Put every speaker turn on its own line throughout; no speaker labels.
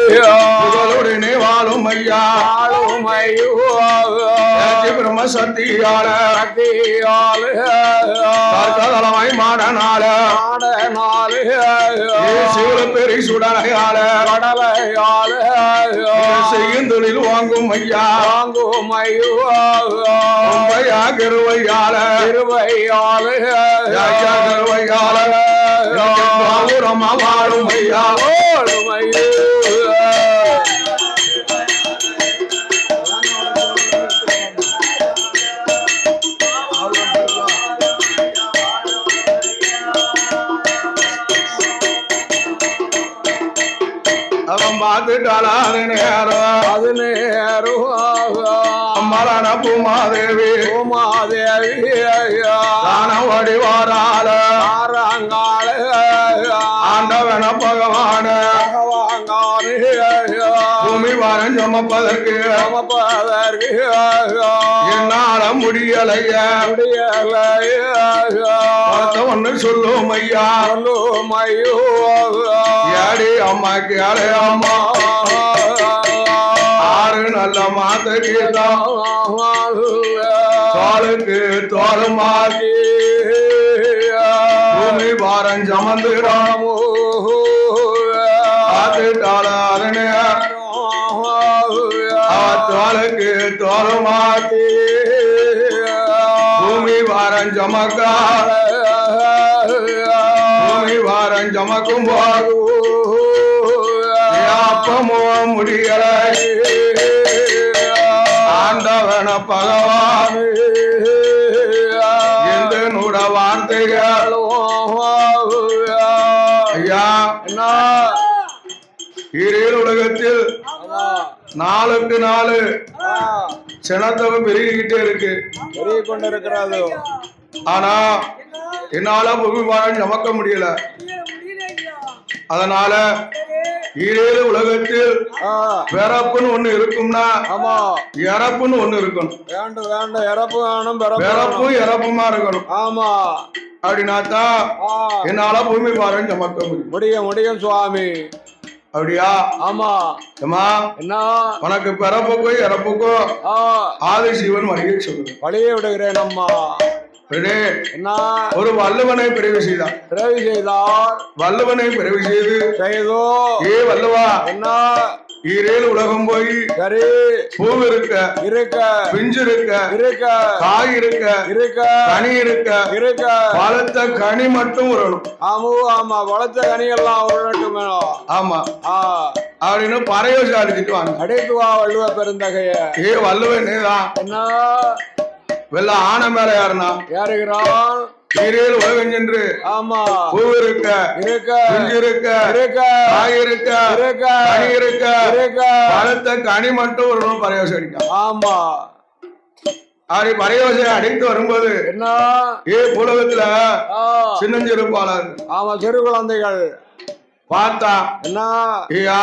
புகழுடனே வாழும் ஐயா பிரம்ம சக்தியால தலைமை மாடனால சிவல பெரி சுடலையால செய்யும் தொழில் வாங்கும் ஐயா கருவையால வாழும் ஐயா பார்த்துட்டாலே நேரம் அது நேரம் மரண பூமாதேவி வடிவாரால ஆண்டவன பகவான பூமி வாரம் சுமப்பதற்கு என்னால முடியலைய ஒண்ணு சொல்லும் ஐயா ஏடி அம்மா கேளு அம்மா ஆறு நல்ல மாத்தீதான் தோளுக்கு தோலுமாக்கி பூமி வாரம் சமந்துடாமோ தோளுக்கு தோலுமாக்கி பூமி வாரம் சமக்கா பூமி வாரம் சமக்கும் போது அப்பமோ முடியல ஆண்டவன பகவான் எந்த நூட வார்த்தைகள் ஐயா ஈரேல் உலகத்தில் நாளுக்கு நாலு சினத்தவ பெருகிக்கிட்டே இருக்கு பெருகி கொண்டிருக்கிறது. ஆனா என்னால பூமி வாரம் சமக்க முடியல. அதனால ஈரேழு உலகத்தில் பிறப்புன்னு ஒண்ணு இருக்கும்னா இறப்புன்னு ஒண்ணு இருக்கணும். இறப்பு வேணும், பிறப்பும் இறப்புமா இருக்கணும். ஆமா அப்படின்னாத்தான் என்னால பூமி வாரம் சமக்க முடியும் சுவாமி. அப்படியா? ஆமா. என்ன உனக்கு பிறப்புக்கும் இறப்புக்கும் ஆதி சிவன் வழியை சொல்லு. வழியை விடுகிறேன் அம்மா. என்ன ஒரு வல்லவனை பிறவி செய்தார். வல்லவனை பிறவி செய்தோ ஏ வல்லவா என்ன ஈரேழு உலகம் போய் பூவு இருக்க பிஞ்சு இருக்க காய் இருக்க கனி இருக்க பழத்த கனி மட்டும் உரணும். ஆமா பழத்த கனி எல்லாம் உரட்டும். ஆமா அப்படின்னு பறையோசி அடிச்சுட்டு வாங்க. அடைத்து வா வள்ளுவ பெருந்தகைய. ஏ வள்ளுவன் என்ன வெள்ள ஆன மேல யாருகிறான் ஈரேழு உலகம் சென்று ஆமா பூ இருக்க பிஞ்சு இருக்க காய் இருக்க கனி இருக்க பழத்த கனி மட்டும் ஒரு பறையோசி அடிக்கும். ஆமா அப்படி பறையோசை அடித்து வரும்போது என்ன உலகத்துல சின்னஞ்சிறு பாலர் ஆமா சிறு குழந்தைகள் பார்த்தா என்ன ஐயா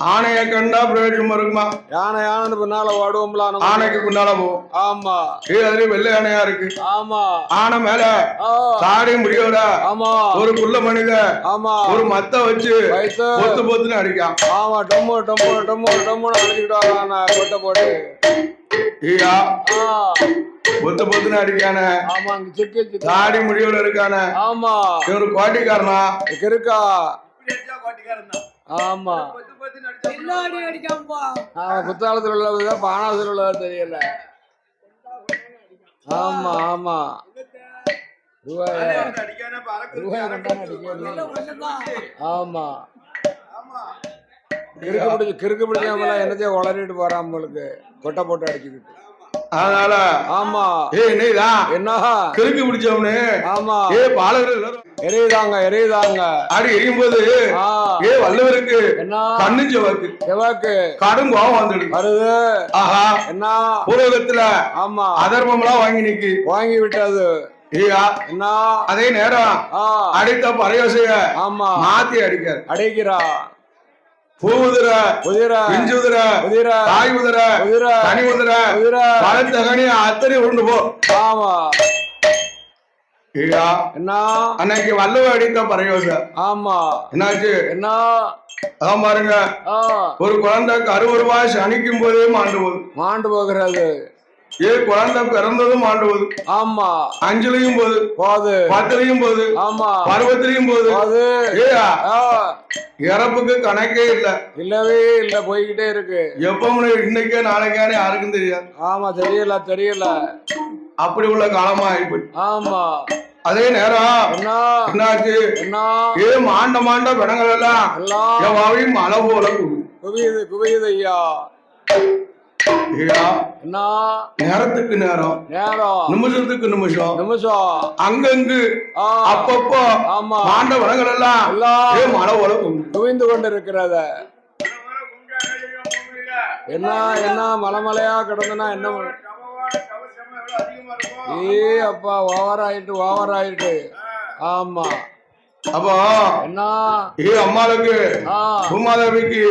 ஆனைய கண்டா பிரயோஜனம் இருக்குமா? யானை பின்னால ஓடுவோம்ல, ஆனைக்கு பின்னால போவோம். ஆமா அதுலயும் வெள்ளை யானையா இருக்கு. ஆமா ஆனை மேல தாடி முடியோட ஆமா ஒரு புள்ள மனித ஆமா ஒரு மத்த வச்சு பொத்துன்னு அடிக்கான். ஆமா டொம்மு டொம்மு டொம்மு டொம்முன்னு அடிச்சுக்கிட்டு கொட்டை போட்டு ஐயா பொத்துன்னு அடிக்கான. ஆமா தாடி முடியோட இருக்கான. ஆமா ஒரு கோட்டிக்காரனா இருக்கா. ஆமா புத்தாளத்தில் உள்ளதுதான் பானாசத்தில் உள்ளது தெரியல. ஆமா ஆமா ஆமா கிறுக்கு பிடிக்காம என்னத்தையும் உளறிட்டு போறான் உங்களுக்கு கொட்டை போட்டு அடிச்சுக்கிட்டு. அதனால ஆமா என்ன கிறுக்கு பிடிச்சவனு ஆமா பாலகர்கள் எரியுதாங்க அடி எரியும் போது வள்ளுவருக்கு கண்ணு செவாக்கு கடும் கோபம் வருது. ஆஹா என்ன உலகத்துல ஆமா அதர்மம் எல்லாம் வாங்கி விட்டது. என்ன அதே நேரம் அடித்த பறையோசைய ஆமா மாத்தி அடிக்கிறா. பூவுதிர பிஞ்சுதிர காய் உதிர கனி உதிர பழத்த கனி அத்தனை உருண்டு போ. ஆமா ஐயா
என்ன
அன்னைக்கு வள்ளுவ அடித்த பரையோச.
ஆமா
என்னாச்சு?
என்ன
அதான் பாருங்க, ஒரு குழந்தை கருவுருவாய் சனிக்கும் போதே மாண்டு
போகிறது.
குழந்தை பிறந்ததும் மாண்டு போகுது.
ஆமா
5லயும் போகுது, 10லயும் போகுது,
ஆமா
60லயும் போகுது. ஏயா இறப்புக்கு கணக்கே
இல்லவே இல்ல, போய்கிட்டே இருக்கு.
எப்ப இன்னைக்கே நாளைக்கானே யாருக்கும் தெரியாது.
ஆமா தெரியல.
அப்படி உள்ள காலமா ஆயிப்போச்சு.
ஆமா
அதே நேரம் என்னாச்சு? மாண்ட பிணங்கள் எல்லாம் எவ்வாவையும் மழை போல
குவியுது ஐயா.
நேரத்துக்கு நேரம், நிமிஷத்துக்கு நிமிஷம் அங்கங்கு அப்பப்போ மாண்ட வளங்கள் எல்லாம் மழை போல
குவிந்து கொண்டிருக்கிறத. என்ன மலைமலையா கிடந்துனா என்ன? அப்பா ஓவராயிட்டு. ஆமா
அப்போ
என்ன
அம்மாளுக்கு பூமாதேவிக்கு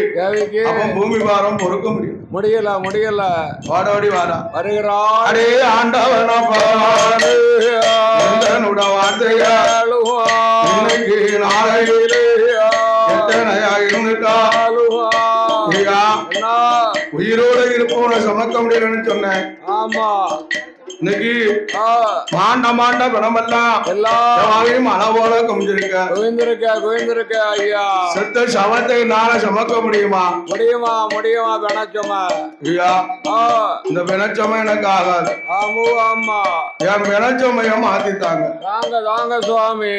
பூமி பாரம் பொறுக்க
முடியல.
வாடோடி வாடா
வருகிறார்.
அடே ஆண்டவன பாரு வார்த்தையால் இன்னைக்கு நாளையிலே எத்தனையா இருந்துட்டாலும் உயிரோட இருப்பவனை சமக்க முடியலன்னு சொன்னேன்.
ஆமா
இன்னைக்கு மாண்ட பிணமெல்லாம் மழை போல குவிந்திருக்க ஐயா. செத்த சவத்தை என்னால சமக்க முடியுமா?
பிணச்சமா
ஐயா, இந்த பிணச்சமை எனக்கு ஆகாது.
ஆமா
என் பிணச்சமைய மாத்தித்தாங்க.
தாங்க சுவாமி.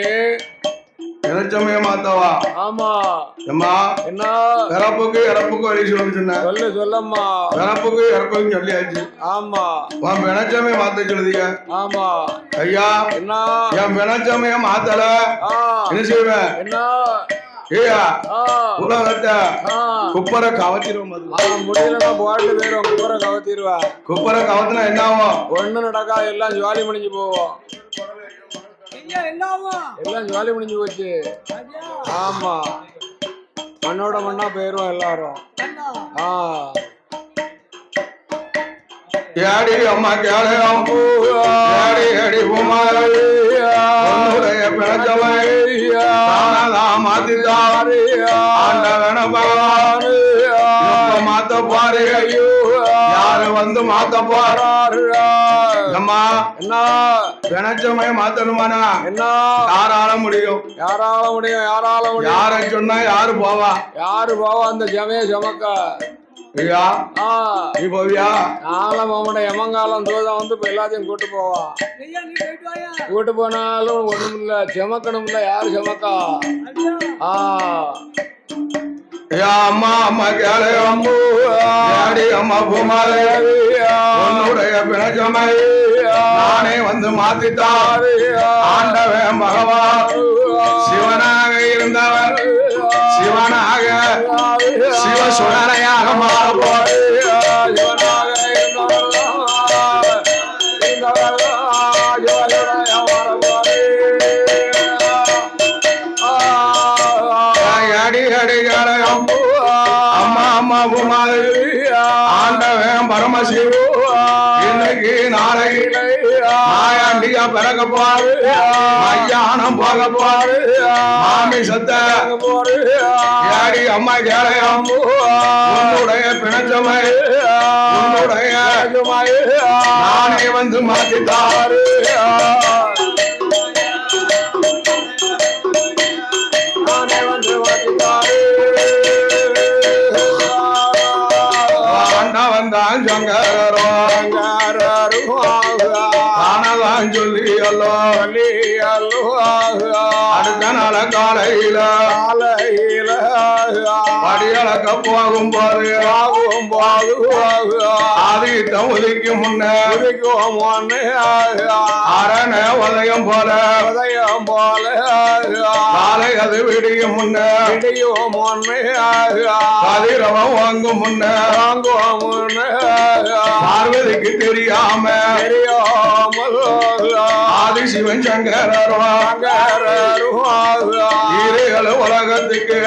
பிணச்சமைய மாத்தவா?
ஆமா
அம்மா
என்ன
பிறப்புக்கு இறப்புக்கு வழி
சொல்லம்மா.
பிறப்புக்கு இறப்புக்கும் சொல்லியாச்சு.
ஆமா
உன் பிணச்சமைய மாத்த சொல்லுதீங்க.
ஆமா
ஐயா,
என்ன
என் பிணச்சமைய மாத்தல என்ன செய்வேன்?
என்ன
உலகத்தை குப்பரை கவத்திரும்.
முடியலன்னா போட்டு போயிடும். குப்பரை கவத்திடுவா.
குப்பரை கவத்தினா என்ன ஆகும்?
ஒண்ணு நடக்கா, எல்லாம் ஜுவாலி முடிஞ்சு போவோம். எல்லாம் ஜுவாலி முடிஞ்சு போச்சு. ஆமா மண்ணோட மண்ணா போயிருவோம் எல்லாரும்.
ஏடி அம்மா கேளையம் ஏடி உன்னுடைய பிணச்சமை மாத்தித்தாரு ஆண்டவன பகவான் மாத்த பாரு. யாரு வந்து மாத்த பாரு? அம்மா
என்ன
பிணச்சமைய மாத்தணுமானா
என்ன
யாரால முடியும்?
யாரை
சொன்னா யாரு போவா?
அந்த ஜமைய சமக்க
ஐயா. நீ போவியா?
எமங்காலம் தூதம் வந்து இப்ப எல்லாத்தையும் கூட்டு போவான். கூட்டு போனாலும் ஒண்ணும் இல்ல, செமக்கணும். யாரு செமக்கா?
அம்மா கேளையம் அம்மா பூமாதேவி உன்னுடைய பிணச்சமை நானே வந்து மாத்தித்தாரு ஆண்டவன் பகவான். சிவனாக இருந்தவர் சிவனாக சிவசுடரையாக மாறுவார். அம்மா பூமாதேவி ஆண்டவன் பரமசிவ இன்னைக்கு நாளையில மாயாண்டியா பிறக்க போரு, மையானம் போக போரு, மாமி சத்த ஏடி அம்மா கேளையம் உன்னுடைய பிணச்சமை உன்னுடைய நானே வந்து மாத்தித்தாரு. வந்தான் சங்கரோ ஆனதான் சொல்லி அல்லோ அடுத்த நாள காலையில படியளக்க போகும் போது ஆதித்தம் உதிக்கும் முன்னே அரண உதயம் போல காலை அது விடியும் முன்னே கதிரவம் வாங்கும் முன்னே பார்வதிக்கு தெரியாம ஆதிசிவன் சங்கரோ ஈரைகள் உலகத்துக்கு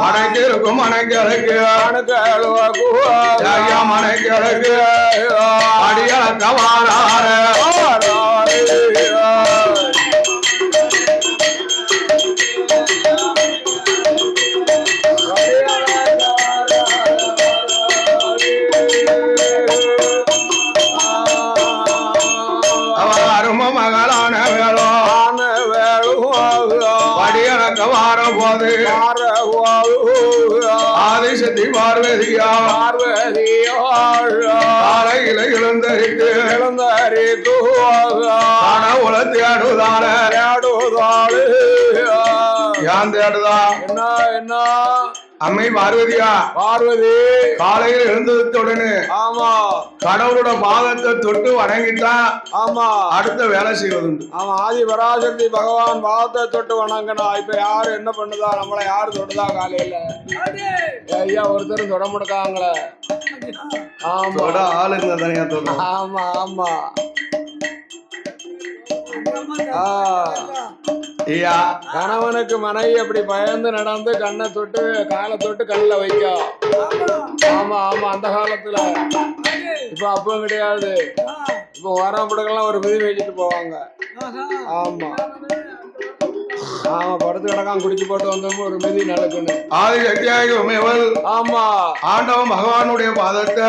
படைத்திருக்கும் மனக்கிழக்கு மனக்கிழக்கு ஐயா மனக்கிழக்கு அடியளக்க வாரார ஆதிசக்தி பார்வதியா காலையில இழந்தரித்து கனவுல தேடுதான யான் தேடுதா
என்ன
அம்மை பார்வதியா காலையில் எழுந்ததுக்கு உடனே
ஆமா
கடவுளோட பாதத்தை தொட்டு வணங்கிட்டான்
ஆமா
அடுத்த வேலை செய்வதுண்டு
ஆமா ஆதி பராசக்தி பகவான் பாதத்தை தொட்டு வணங்கனா இப்ப யாரு என்ன பண்ணுதா நம்மள யாரு தொடுதா காலையில ஐயா ஒருத்தரும் தொட முடுக்காங்களே ஆமா
ஆளுங்க தனியா தொடும்
ஆமா ஆமா கணவனுக்கு மனைவி அப்படி பயந்து நடந்து கண்ணை தொட்டு காலை தொட்டு கல்ல வைக்கும் ஆமா ஆமா அந்த காலத்துல இப்ப அப்பவும் கிடையாது இப்ப வரப்படுகெல்லாம் ஒரு மிதி வச்சுட்டு போவாங்க ஆமா ஆமா படுத்து கிடக்கான் குடிச்சு போட்டு வந்தோம் ஒரு மிதி நடக்கணும்
ஆமா ஆண்டவன் பகவானுடைய பாதத்தை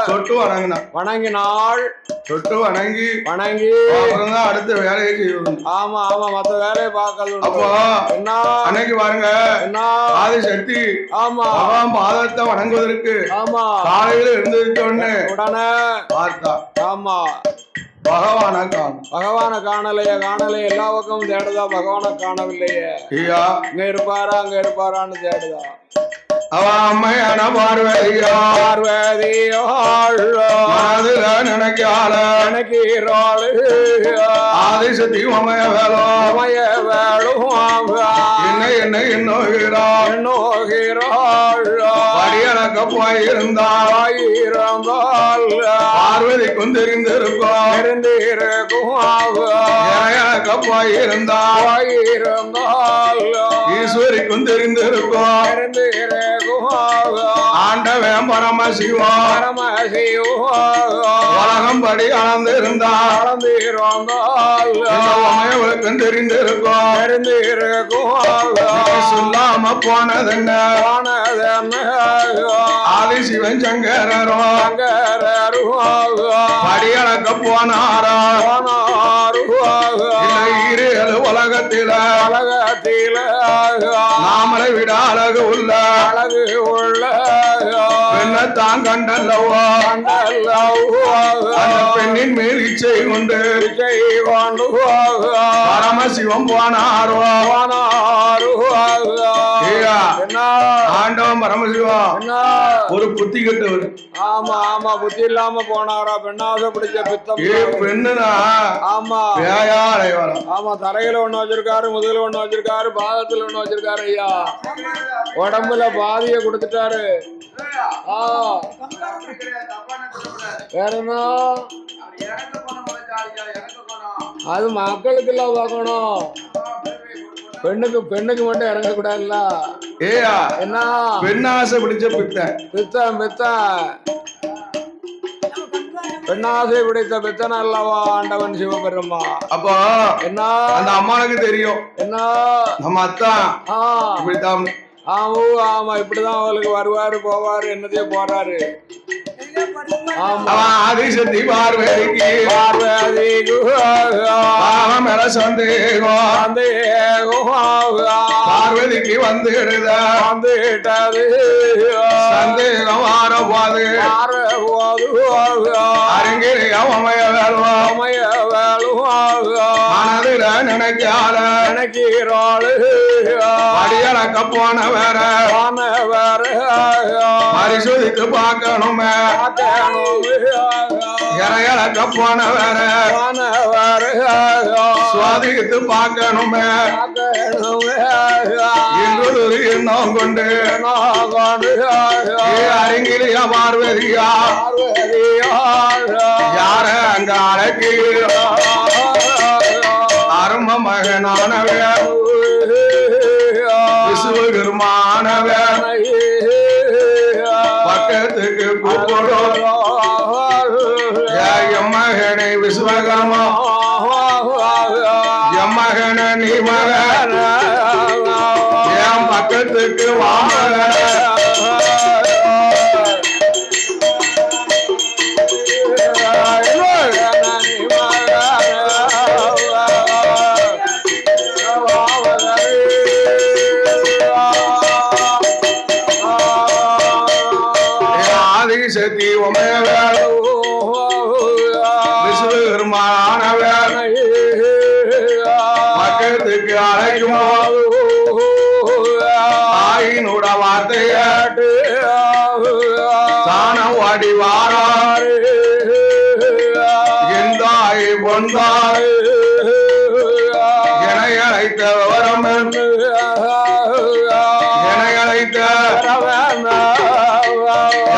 தொட்டு
வணங்கினாள்
தொட்டு வணங்கி அடுத்த வேலையை செய்வது
ஆமா ஆமா மத்த வேலையை பார்க்கறது
அப்போ
என்ன
அன்னைக்கு பாருங்க
என்ன
ஆதிசக்தி
ஆமா
பகவான் பாதத்தை வணங்குவதற்கு
ஆமா
காலையில இருந்துட்டோன்னு
உடனே
பார்த்தா
ஆமா
பகவான
காணலையே எல்லா பக்கமும் தேடுதா பகவான காணவில்லையே இங்க இருப்பாரான்னு தேடுதா
அவ அம்மையான பார்வதியோதுல
நினைக்கிறாள்
ஆதிசக்தி அம்மைய வேலும் என்ன எண்ணுகிறாள் படியணக்க போயிருந்தாள் பார்வதிக்கும் தெரிந்திருக்கும் போயிருந்தாள் ஈஸ்வரிக்கும் தெரிந்திருக்கும் ஆண்டவன் பரமசிவம் உலகம் படி அளந்திருந்தால் தெரிந்திருக்கும் சொல்லாம போனதென்ன ஆதிசிவன் சங்கரரும் படியளக்க போனாரா உலகத்தில நாமளை விட அழகு உள்ள பெண்ணத்தான் கண்டல்லவோ அந்த பெண்ணின் மேல் இச்சை கொண்டு பரமசிவம் போனாரோ ஆண்டவன் பரமசிவம் ஒரு புத்தி கட்டவர்
ஆமா ஆமா புத்தி இல்லாம போனாரா பெண்ணாசை பிடிச்ச பித்தம்
பெண்ணுனா
ஆமா ஆமா தரையில ஒண்ணு வச்சிருக்காரு முதுகுல ஒண்ணு வச்சிருக்காரு பாதத்துல ஒண்ணு வச்சிருக்காரு ஐயா உடம்புல பாதிய கொடுத்துட்டாரு வேற என்ன அது மக்களுக்கு எல்லாம் பார்க்கணும் பெண்ணுக்கு மட்டும் இறங்க கூடாதுல்ல என்ன
பெண்ணாசை பிடிச்ச
பித்தன் பெண்ணாசை பிடித்த பித்தன் அல்லவா ஆண்டவன் சிவபெருமா
அப்போ
என்ன
அந்த அம்மானுக்கு தெரியும்
என்ன
நம்ம அத்தான் இப்படித்தான்
ஆமா இப்படிதான் அவளுக்கு வருவாரு போவாரு என்னதையோ போறாரு
ஆதிசக்தி பார்வதிக்கு சந்தேகம் பார்வதிக்கு வந்துட்டது சந்தேகம் மாறப்போது அரங்கிரியம் அமைய மனதில நினைக்கிறாள் அடியளக்க போன வேற பரிசோதித்து பார்க்கணுமே இறையளக்க போன வேற சுவாதித்து பார்க்கணுமே என்று எண்ணம் கொண்டு அறிங்கிலியா பார்வதியா யார அங்க அழகி அரும மகனானவே விசுவ பெருமானவே பக்கத்துக்கு கூப்பிடும் எம்மகனை விஸ்வகர்மா எம்மகன நீ மகன் என் பக்கத்துக்கு வாமகன ஆதிசக்தி உமையவர் விஸ்வகர்மானவர் பக்கத்துக்கு அழைக்குமோ தாயினோட வார்த்தையாட்டு தானம் வாடி வாராரு எந்தாய் பொந்தாய் என அழைத்த விவரம் என அழைத்த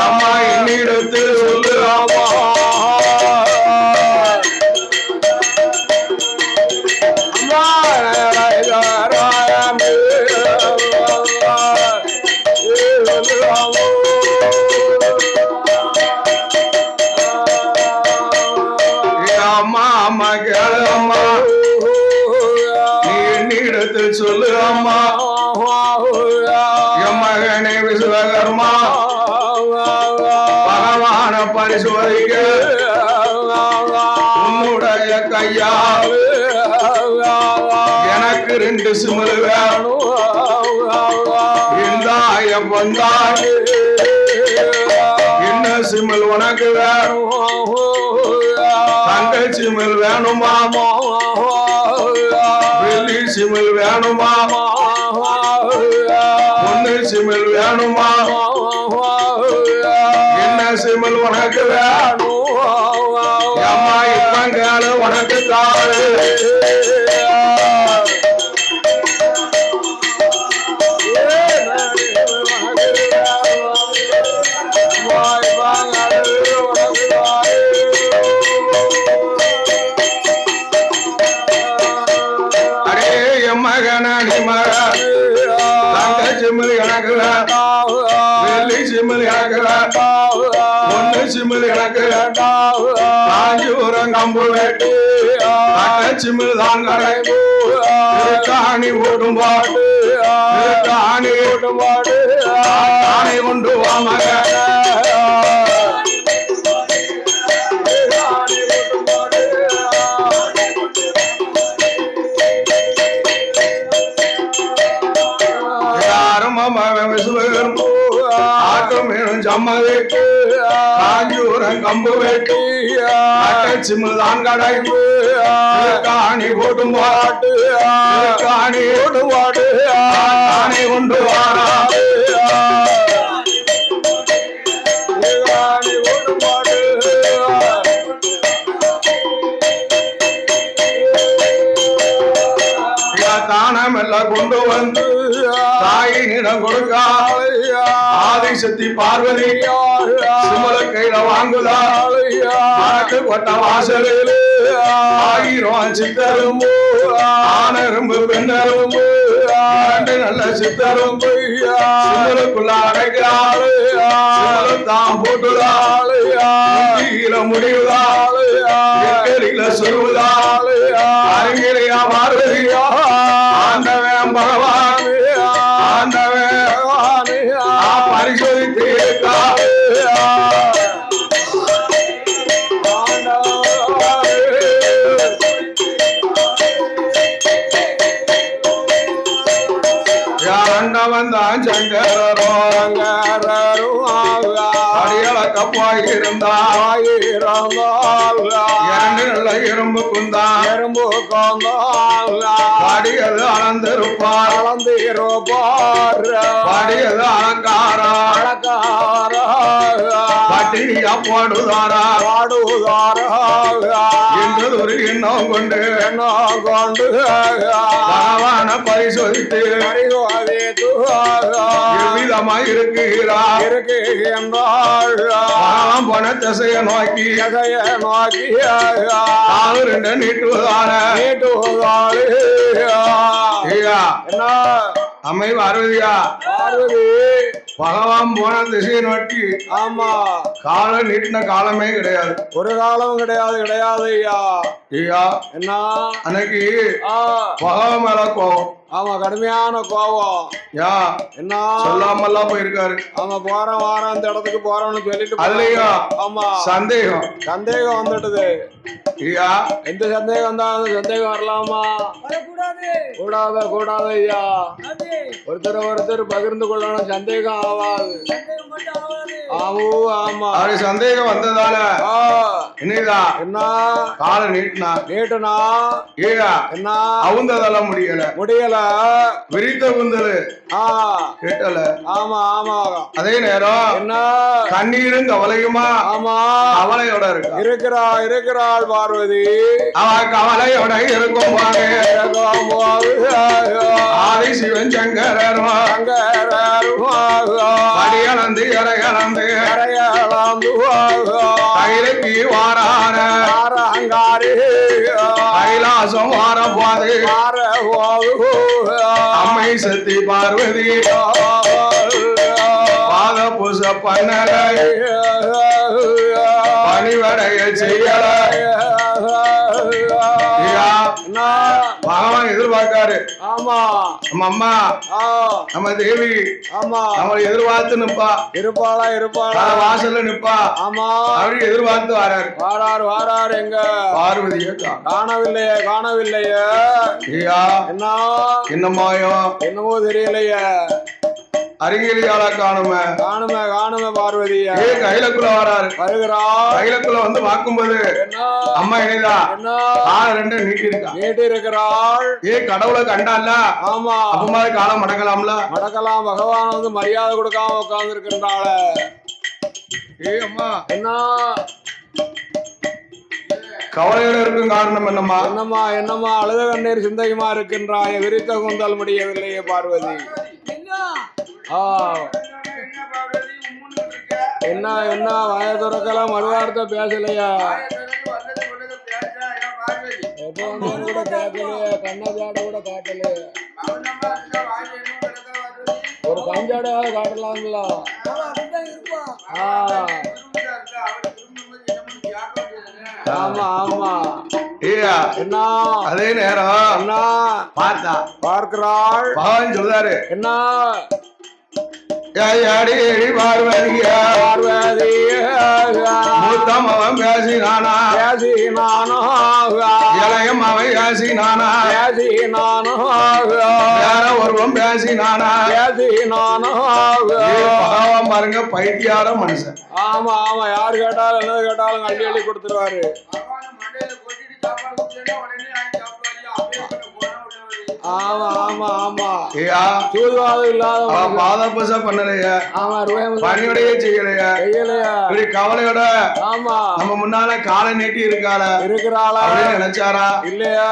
அம்மா என்னிடத்து சொல்லுறாமா அம்மா அம்மா கேளு அம்மா நீ என்னிடத்தில் சொல்லு அம்மா என் மகனே விஸ்வகர்மா பகவான பரிசோதிக்க உன்னுடைய கையால் எனக்கு 2 சிமிழ் வேணும் இந்தாய பொந்தாய் என்ன சிமிழ் உனக்கு வேணும் தங்க சிமிழ் வேணுமாமா வெள்ளி சிமிழ் வேணுமாமா பொண்ணு சிமிழ் வேணுமாமா என்ன சிமிழ் உனக்கு வேணும் அம்மா இப்பங்கால உனக்கு தாரு அரே என் மகன நீ மக தங்க சிமிழ் எனக்கு வெள்ளி சிமிழ் எனக்கு பொண்ணு சிமிழ் எனக்கு காஞ்சிபுரம் கம்பு வெட்டி சிமிழ் தான் கடை காணி ஓட்டும் பாட்டு காணி ஓட்டும் பாட்டு காணி கொண்டு வா மகன சம்மதி காஞ்சூரம் கம்பு வெட்டி சிமிழ் தான் கடை காணி போட்டும் பாட்டு காணி ஓட்டும் பாட்டு காணி கொண்டு வாரா காணி ஓட்டும் பாட்டு தானம் எல்லாம் கொண்டு வந்து தாயினிடம் கொடுக்க ஆதிசக்தி பார்வதி சிமல கையில வாங்குதா வடக்கு கொட்ட வாசலில் 1000 சித்தரும் ஆனரும்பு பெண்ணரும்பு நல்ல சித்தரும் சிமலுக்குள்ள அடைக்கிறாள் சிமலத்தான் போட்டுதாள் முடிவுதாள் சொல்லுதாள் அறிஞரையா பார்வதியா ஆண்டவன் பகவான் ஆண்டவன் பரிசோதித்து வந்தான் சங்கரரும் அடியளக்க போயிருந்தால் 2 நல்ல எறும்பு குந்தான் எறும்பு பாடியது அளந்திருப்பார் பாடியது அலங்காரா பட்டினியா பாடுதாரா என்று ஒரு எண்ணம் கொண்டு பகவான பரிசோதித்து எவ்விதமாய் இருக்குகிறார் பண திசைய நோக்கி 2 நீட்டுவதான அம்மை பார்வதியா பகவான் போன திசையை நோக்கி
ஆமா
காலை நீட்டின காலமே கிடையாது.
ஒரு காலம் கிடையாது கிடையாது ஐயா.
ஐயா
என்ன
அன்னைக்கு
ஆ
பகவான் மேல கோவம்.
ஆமா கடுமையான கோபம்.
யா
என்ன
சொல்லாமல்லாம் போயிருக்காரு.
ஆமா போறோம் வாரம் அந்த இடத்துக்கு போறோம்னு சொல்லிட்டு
அதுலயா
ஆமா
சந்தேகம்
சந்தேகம் வந்துடுது.
ஐயா
எந்த சந்தேகம் வந்தாலும் சந்தேகம் வரலாமா? கூடாது கூடாது ஐயா. ஒருத்தர் பகிர்ந்து கொள்ளணும், சந்தேகம் ஆகாது. ஆமா
அப்படி சந்தேகம் வந்ததால என்னதா
என்ன
காலை நீட்டினா
நீட்டுனா
ஏயா
என்ன
அவுந்ததெல்லாம் முடியல விரித்த குந்தலு கேட்டல.
ஆமா ஆமா
அதே நேரம்
என்ன
கண்ணீரும் கவலையுமா
ஆமா
கவலையோட
இருக்கிறாள் பார்வதி.
அவ கவலையோட இருக்கும் ஆதி சிவன் சங்கரரும் படியளந்து இறையளந்து கைலப்பி வாரான கைலாசம் வார போது அம்மை சக்தி பார்வதி பாத பூச பண்ணல பணிவடைய செய்யல. பகவான் எதிர்பார்க்காரு.
ஆமா
நம்ம அம்மா நம்ம தேவி
ஆமா
நம்மளை எதிர்பார்த்து நிப்பா.
இருப்பாளா
வாசல்ல நிப்பா.
ஆமா
அப்படி எதிர்பார்த்து
வாராரு எங்க
பார்வதிய
காணவில்லையே.
ஐயா
என்ன
என்னமாயம்
என்னமோ தெரியலையே.
அருகிலியால காணுமே
பார்வதிய
கையிலக்குள்ள
வருகிறார்.
கையிலக்குள்ள வந்து பார்க்கும்போது அம்மா இணைதா காலை ரெண்டு நீட்டி
இருக்கிறாள்.
கடவுளை கண்டால
ஆமா
அப்பமா காலம் மடக்கலாம்.
பகவான் வந்து மரியாதை கொடுக்காம உட்கார்ந்து இருக்கின்றாள.
அம்மா
என்ன
கவலையோட இருக்கும் காரணம்
என்னம்மா அழுத கண்ணீர் சிந்தையுமா இருக்கின்றாய். விரித்த கூந்தல் முடியவில்லையே பார்வதி. என்ன வாய துறக்கலாம் மறுவார்த்தை பேசலையா? கூட கேட்கலையே, கண்ணாஜாட கூட காட்டலையே. ஒரு பஞ்சாடையாவது காட்டலாம்ல. ஆமா என்ன
அதே நேரம்
என்ன
பார்க்கிறாள். பகவான் சொல்றாரு
என்ன
பார்வதி மூத்தம் அவன் பேசினானா இளையம் அவன் பேசினானா வேற ஒருவன் பேசினானா பகவான் பாருங்க பைத்தியார மனுஷன்.
ஆமா யாரு கேட்டாலும் என்ன கேட்டாலும் அள்ளி கொடுத்துருவாரு. ஆமா சூதுவாதம் இல்லாத
பாதபூச பண்ணலையா? பணியோடைய செய்யலையா? இப்படி கவலையோட
ஆமா
நம்ம முன்னால காலை நீட்டி இருக்கிறாளா நினைச்சாரா?
இல்லையா?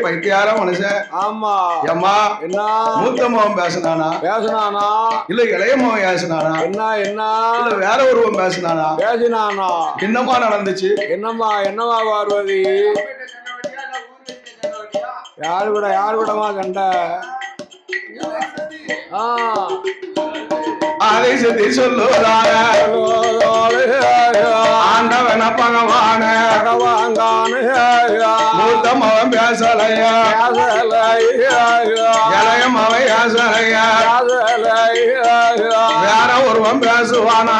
பைத்தியார மனுஷன்.
ஆமா
அம்மா
என்ன
மூத்த மகன் பேசினானா இல்ல இளைய மகன் பேசினானா?
என்ன
வேற ஒருவன் பேசினானா? என்னமா நடந்துச்சு?
என்னம்மா பார்வதி? யாரு கூடமா கண்ட?
அதை சதி சொல்லுவதாக ஆண்டவன பகவான மூத்த மகன் பேசலையா இளையம் அவன் பேசலையா வேற ஒருவன் பேசுவானா?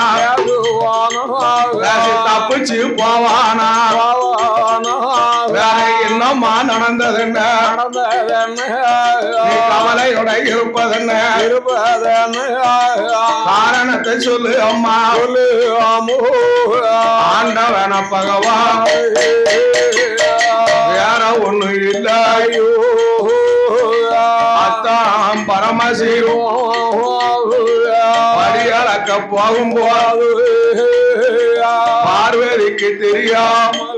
பேசி தப்பிச்சு போவானா? வேற என்னம்மா நடந்ததுன்னு கவலையோட இருப்பதென்ன காரணத்தை சொல்லு அம்மா. ஆண்டவன பகவான் வேற ஒண்ணு இல்லையோ அத்தான் பரமசிவம் படியளக்க போகும்போது பார்வதிக்கு தெரியாமல்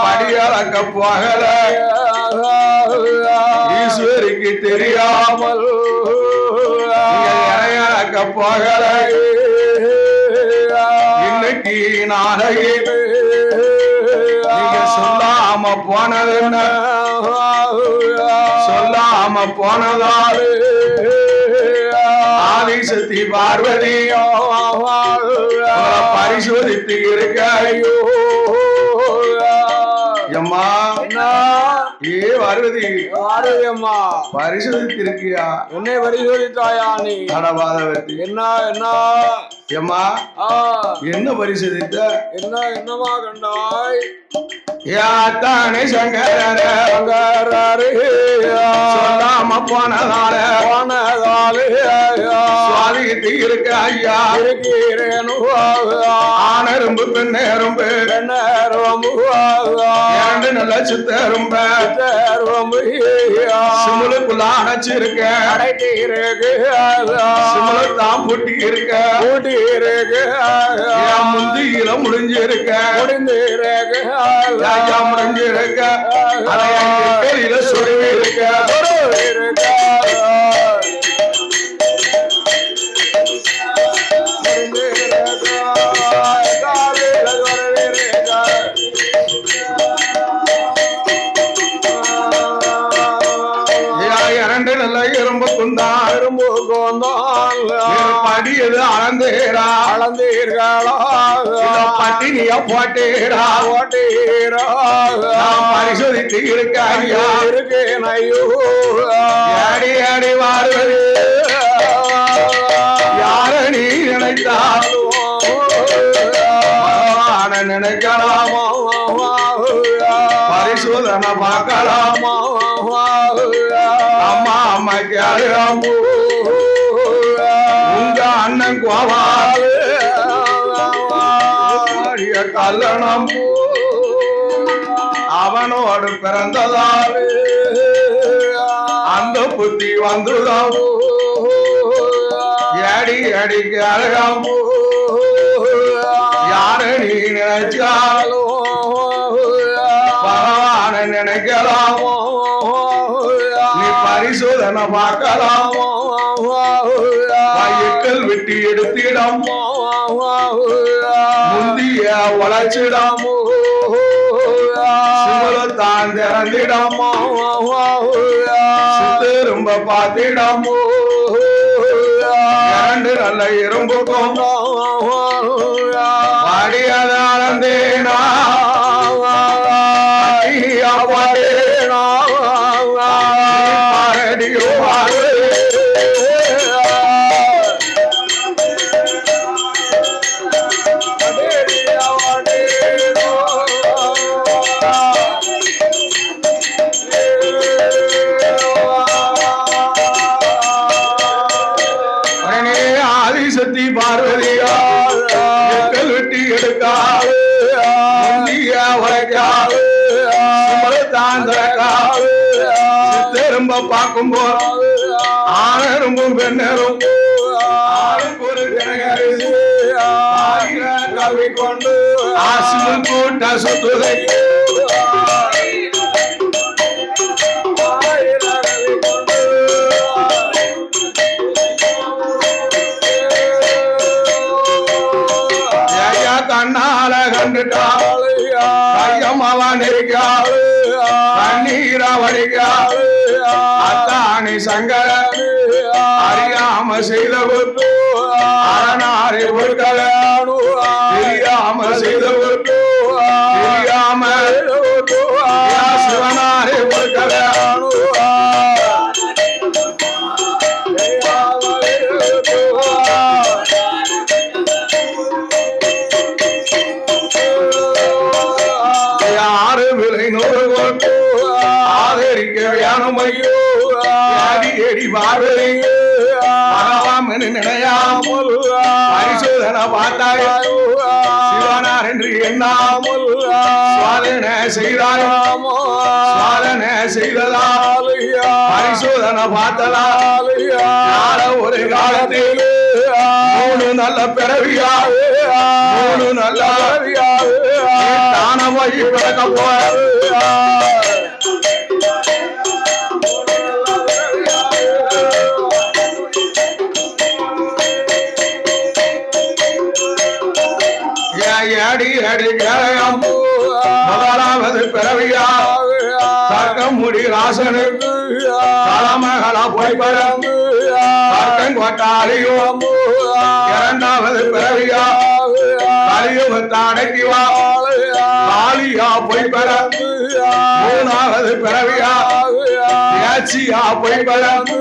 படியளக்க போகல ஈஸ்வரிக்கு தெரியாமல் இறையளக்க போகல. இன்னைக்கு நாளையில் நீங்க சொல்லாம போனதுன்னு சொல்லாம போனதால் ஆதிசக்தி பார்வதி பரிசோதித்து இருக்க அம்மா ஏ பார்வதி
அம்மா
பரிசோதித்து இருக்கியா?
உன்னை பரிசோதித்தாயா நீ?
நடவாதவதி
என்ன என்ன
அம்மா என்ன பரிசோதித்த?
என்னமா கண்டாய்?
யாத்தானே சங்கரே சொல்லாம போனதால சுவாதித்து இருக்க ஐயா
இருக்கிறேன்.
ஆனரும்பு பெண்ணேரும்பு இரண்டு நல்ல சித்தரும்ப சிமுலுக்குள்ள அடைச்சிருக்க சிமுலத்தான் பூட்டி இருக்க முந்தியில முடிஞ்சிருக்க முடிஞ்சிருக்க அதையில சொருவி இருக்க இரண்டு நல்ல இரும்பு குந்தான் இரும்பு படியது அளந்தீர்களா பட்டினிய போட்டீரா பரிசோதித்து இருக்க ஐயா
இருக்கேன் ஐயோ
அடி அடி வாழ்வது யார நீ நினைத்தாலும் நினைக்கலாமா பரிசோதனை பார்க்கலாமா அம்மா அம்மாக்கு அழுகாமோ உங்க அண்ணன் கோவாலு கல்லணம் அவனோடு பிறந்ததால் அந்த புத்தி வந்துதான் அடி அடிக்கு அழகாமோ யார நீ நினைச்சாலும் பரவான நினைக்கலாமோ நீ பரிசோதனை பார்க்கலாமோ பையக்கள் வெட்டி எடுத்திடம் முந்திய உழைச்சிடமோ சிவலத்தான் திறந்திடமோ திரும்ப பார்த்திடமோ இரண்டு நல்ல இரும்புக்கும் பாடியத அளந்தேனா ஆதிசக்தி பார்வதியா வெட்டி எடுக்காது உழைக்காது திரும்ப பார்க்கும்போது ஆணரும் பெண்ணரும் ஒரு கல்வி கொண்டு ஆசிரியர் கூட்ட சுத்துதை கண்ணால கண்டுட்டாள் கையம்மாவான் இருக்காள் கண்ணீரா வடிக்காள் அத்தானி சங்கர அறியாம செய்த அரணாரை பொருட்கள தெரியாம செய்த தெரியாம சிவனாரை பொருட்கள ஆதரிக்க வியானமையோ அடி வாழமனு நினையாமல் பரிசோதனை பார்த்தாய் சிவனார் என்று எண்ணாமல் சாதனை செய்தாயாமோ சாதனை செய்ததால் பரிசோதனை பார்த்ததால் ஒரு காலத்தில் மூணு நல்ல பிறவியாக மூணு நல்ல தானமாய் பிறக்க போற அடி அடி முதலாவது பிறவியாக தக்க முடி அப்படி ராசனுக்கு காலமகளா போய் பறந்து கோட்டாளியும் இரண்டாவது பிறவியா கலியுகத்தாடைக்கு வா காளியா போய் பறந்து மூணாவது பிறவியா ஏச்சியா போய் பறந்து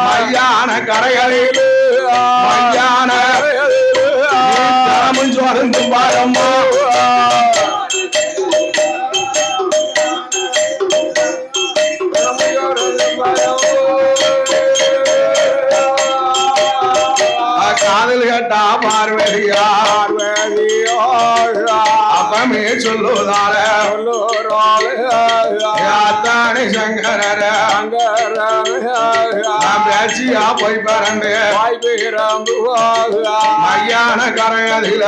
மையான கரைகளில் மையான தரமும் சுரந்து பாரம்மா காதல் கேட்டா பார்வதியார் அப்பமே சொல்லுதால அத்தானி சங்கர பேச்சியா போய் பறந்து மையான கரையதில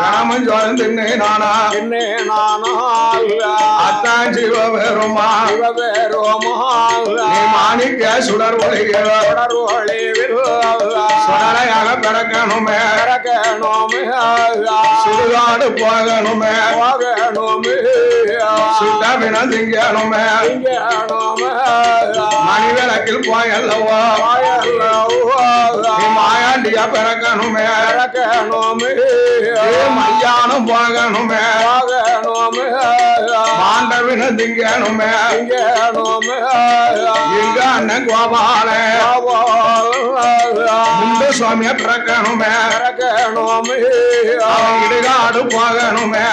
கிராமம் சொல்லுன்னு நானா அத்தான் சிவபெருமா நீ மாணிக்க சுடர் சுடரையாக பிறக்கணுமே சுடுகாடு போகணுமே சுட்டபின திங்கணுமே மணிவிளக்கில் போயல்லவா நீ மாயாண்டியா பிறக்கணுமே மையானம் போகணுமே மாண்டவின திங்கணுமே எங்க அண்ணன் கோபால முண்டு சுவாமிய பிறக்கணுமே இடுகாடு போகணுமே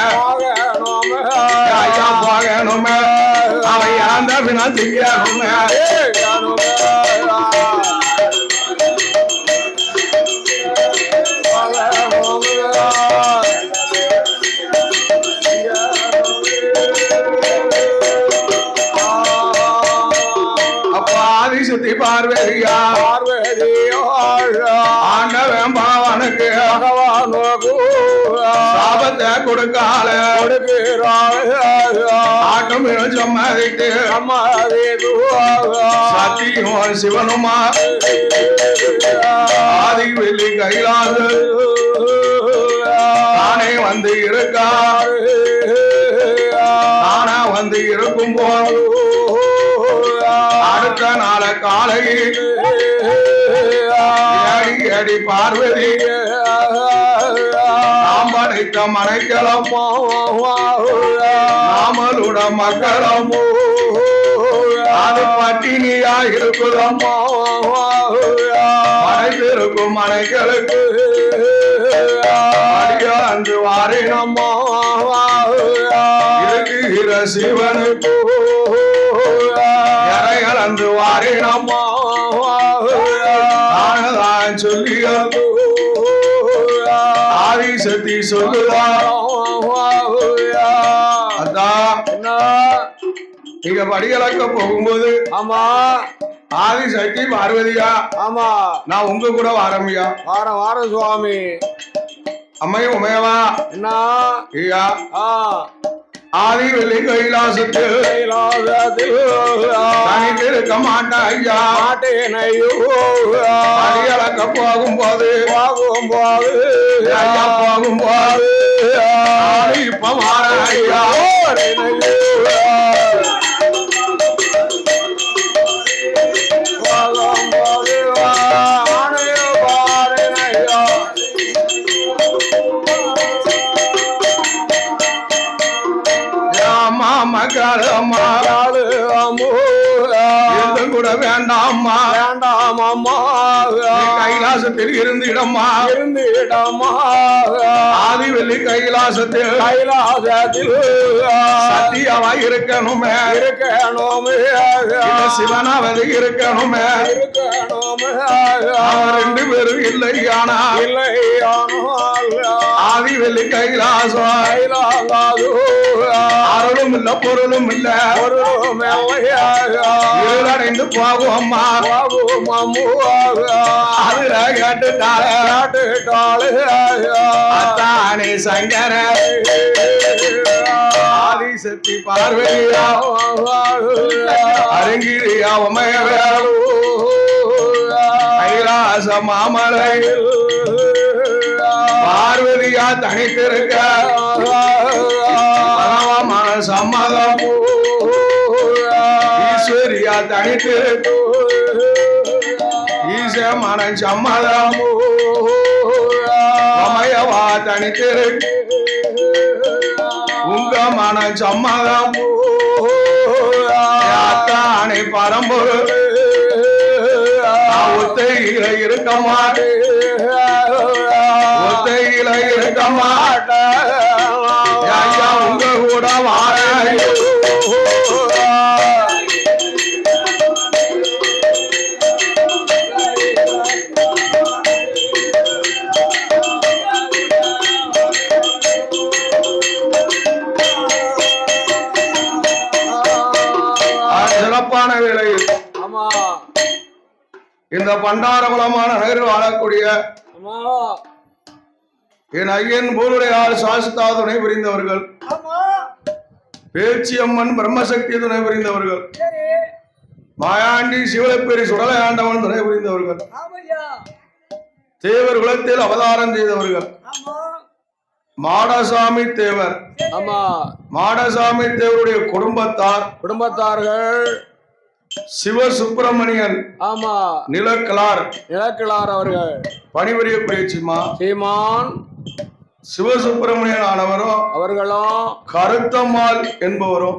ஐயா போகணுமே அவன் இறந்த பின்னா திங்கணுமே சுத்தி பார்வதியா ஆண்டவன் பாவனுக்கு சாபத்தை கொடுக்கால ஆட்டம் சம்மதித்து சத்தியும் சிவனுமா ஆதி வெள்ளி கைலாச தானே வந்து இருக்கார் தானா வந்து இருக்கும் போது அடுத்த நாள காலையில் அடி பார்வதி நாம் படைத்த மனைக்களம் நாமளுட மக்களும் அது பட்டினியா இருக்குதம் படைத்திருக்கும் மனைகளுக்கு அன்று வாரினம்மா இருக்குகிற சிவனுக்கு கலந்து வாரினம்மா சொல்லிய ஆதிசக்தி சொல்லுவார் அதான் நீங்க படிகளக்க போகும்போது
ஆமா
ஆதிசக்தி பார்வதியா
ஆமா
நான் உங்க கூட வாரமியா
வாரம் சுவாமி
அம்மையும் உமையவா
என்ன
ஐயா ஆதி வெள்ளி கைலாசத்தில் தனித்திருக்க மாட்டா ஐயா படிகளக்க போகும்போது ஐயா போகும்போது இப்ப மாற ஐயா கூட வேண்டாம்மா கைலாசத்தில் இருந்திடம்மா ஆதி வெள்ளி கைலாசத்தில் சத்தியவா இருக்கணுமே சிவனாவது இருக்கணுமே ரெண்டு பேரும் இல்லையானா ஆதி வெள்ளி கைலாசம் அருளும் இல்ல பொருளும் இல்ல இருளடைந்து போகும் அம்மா அதுல கேட்டுட்டாளே அத்தானே சங்கர ஆதிசக்தி பார்வதியா அரங்கிரியா உமையவே கைலாச மாமலையில் பார்வதியா தனித்திருக்க சம்மதம் ஈஸ்வரியா தனித்து ஈச மன சம்மதம் சமயவா தனித்து உங்க மன சம்மதம் அத்தானை பரம்பொருள் ஒத்தையில இருக்க மாட்டேன் ஒத்தையில இருக்க மாட்டேன் ஐயா உங்க கூட வாரேன் சிறப்பான வேளையில் இந்த பண்டாரகுலமான நகரில் வாழக்கூடிய என் ஐயன் போலுடைய ஆள் சாஸ்தா துணை புரிந்தவர்கள், பேச்சியம்மன் பிரம்மசக்தி துணை புரிந்தவர்கள், மாயாண்டி சிவலப்பேரி சுடலை ஆண்டவன் துணை புரிந்தவர்கள், தேவர் குலத்தில் அவதாரம் செய்தவர்கள், மாடசாமி தேவர், மாடசாமி தேவருடைய குடும்பத்தார்கள் சிவ சுப்பிரமணியன், நிலக்கலார் அவர்கள் பணிபுரியக்கூடிய சீமான் சிவசுப்பிரமணியன் ஆனவரும் அவர்களும் கருத்தம்மாள் என்பவரும்